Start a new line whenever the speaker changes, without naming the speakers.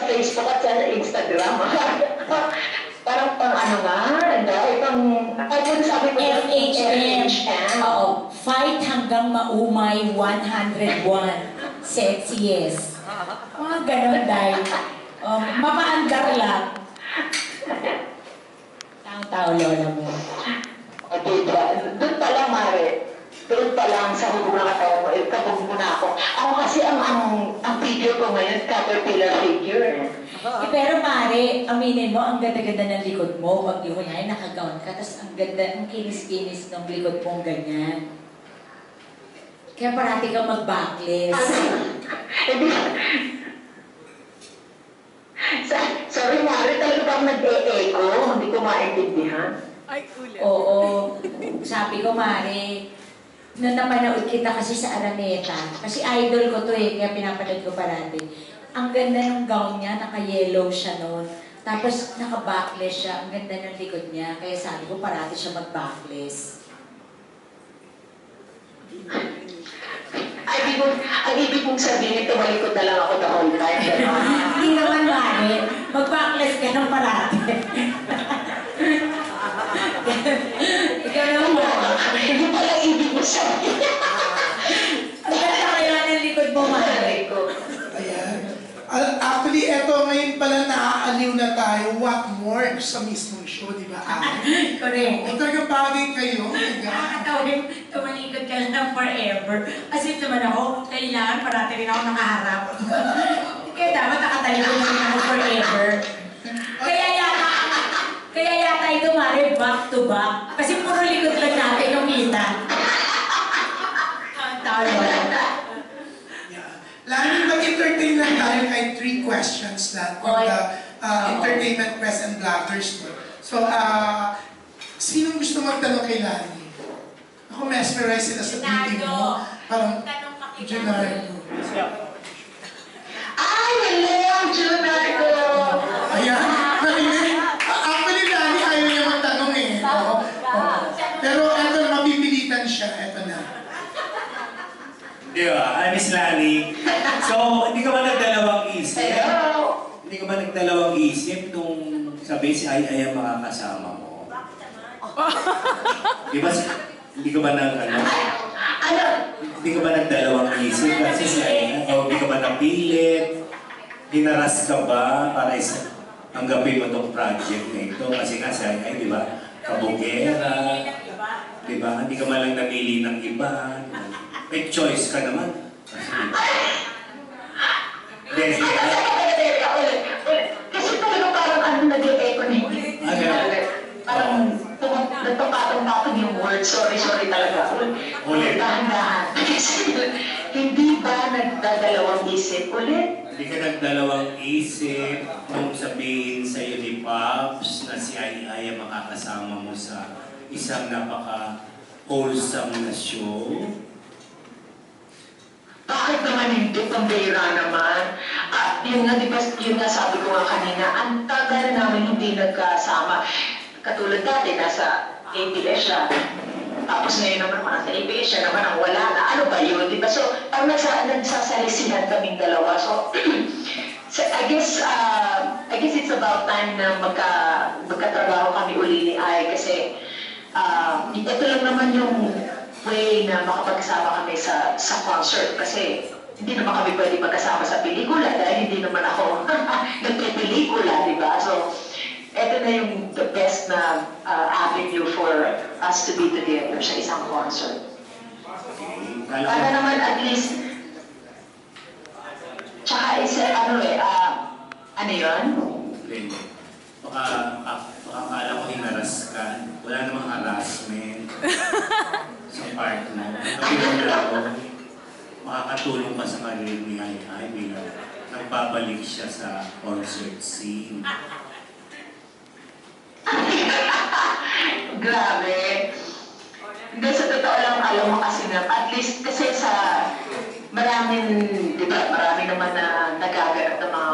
Facebook at sa Instagram. Parang pang ano nga, dahil pang, ayun sabi ko,
FHM. Oo. Fight hanggang maumay 101. Sexiest. Mga ganon dahil. Mapaandar lang. Tao-tao lola mo.
Okay, doon pa lang, Mare. Doon pa lang sa hubog na katawan mo, kabog mo na ako. Ako kasi ang figure ko ngayon, caterpillar figure.
Pero Mare, aminin mo, ang ganda-ganda ng likod mo. Pag yung ay nakagown ka, tapos ang ganda, ang kinis-kinis ng likod mong ganyan. Kaya parati kang mag-backless.
Sorry, Mare, talaga bang nag-e-echo? Hindi ko maintindihan.
Ay, ulit.
Oo. Sabi ko, Mare, nung napanood kita kasi sa Araneta, kasi idol ko to kaya pinapanood ko parati. Ang ganda ng gown niya, naka-yellow siya noon. Tapos naka-backless siya, ang ganda ng likod niya. Kaya sabi ko, parati siya mag-backless.
Ang ibig mong sabihin, tumalikod na lang ako the whole time.
Hindi naman, Mare. Mag-backless ka ng parati. Ikaw naman, Mare.
Hindi pala ibig mo sabihin.
Ang ganda kaya ng likod mo, Mare.
Ayan. Actually, eto ngayon pala naaaliw na tayo. What more sa mismong show, di ba?
Correct.
O talaga bagay kayo.
Nakakatawin, tumalikod ka lang forever. Kasi naman ako, kailangan parati rin ako nakaharap. Kaya dapat nakatalikod na rin ako forever. Kaya yata ito, Mare, back to back. Kasi puro likod lang natin yung kita. Ang tawag mo.
Lagi mag-entertain lang tayo kahit 3 questions lang from the entertainment press and bloggers. So, sino gusto magtanong kay Lani? Ako mesmerize sila sa beauty mo. Parang, Junardo.
Ay, hello, Junardo!
Ayan, narinig. Actually, Lani, ayaw niya magtanong eh. Pero eto, mapipilitan siya. Eto na.
Di ba? Miss Lani. So, hindi ka ba nagdalawang isip?
Hello!
Hindi ka ba nagdalawang isip nung sabi si Ay ang makakasama mo? Di ba? Hindi ka ba hindi ka ba nagdalawang isip? Kasi si Ay, hindi ka ba napilit? Dinaras ka ba para tanggapin mo itong project na ito? Kasi nga si Ay, di ba? Kabugera. Di ba? Hindi ka man lang namili ng iba. May choice ka naman.
Kasi talaga parang ano nag-e-echo na hindi. Parang nagpapatong-patong yung word. Sorry talaga.
Ulit.
Dahan-dahan. Hindi ba nagdadalawang isip ulit?
Hindi ka nagdalawang isip nung sabihin sa'yo ni Pops na si Ay ang makakasama mo sa isang napaka-wholesome na show?
Bakit naman hindi? Pambira naman. Yun nga, di ba, yun nga sabi ko nga kanina, ang tagal namin hindi nagkasama. Katulad dati, nasa ABS siya. Tapos ngayon naman ako nasa ABS siya naman ang wala na. Ano ba yun? Di ba? So, parang nagsasalisihan kaming dalawa. So, I guess it's about time na magkatrabaho kami uli ni Ay kasi ito lang naman yung way na makapag-kasama kami sa concert kasi hindi naman kami pwede magkasama sa pelikula dahil hindi naman ako nagpe-pelikula, di ba? So, ito na yung the best na avenue for us to be together sa isang concert. Para naman at least, tsaka isa, ano yun?
Baka akala ko hinaras ka. Wala namang harassment sa part mo. Nagawin na ako, makakatulong ka sa career ni Ay bilang nagbabalik siya sa concert scene.
Grabe. Hindi, sa totoo lang, alam mo kasi na, at least kasi sa maraming, di ba, marami naman na nagaganap ng mga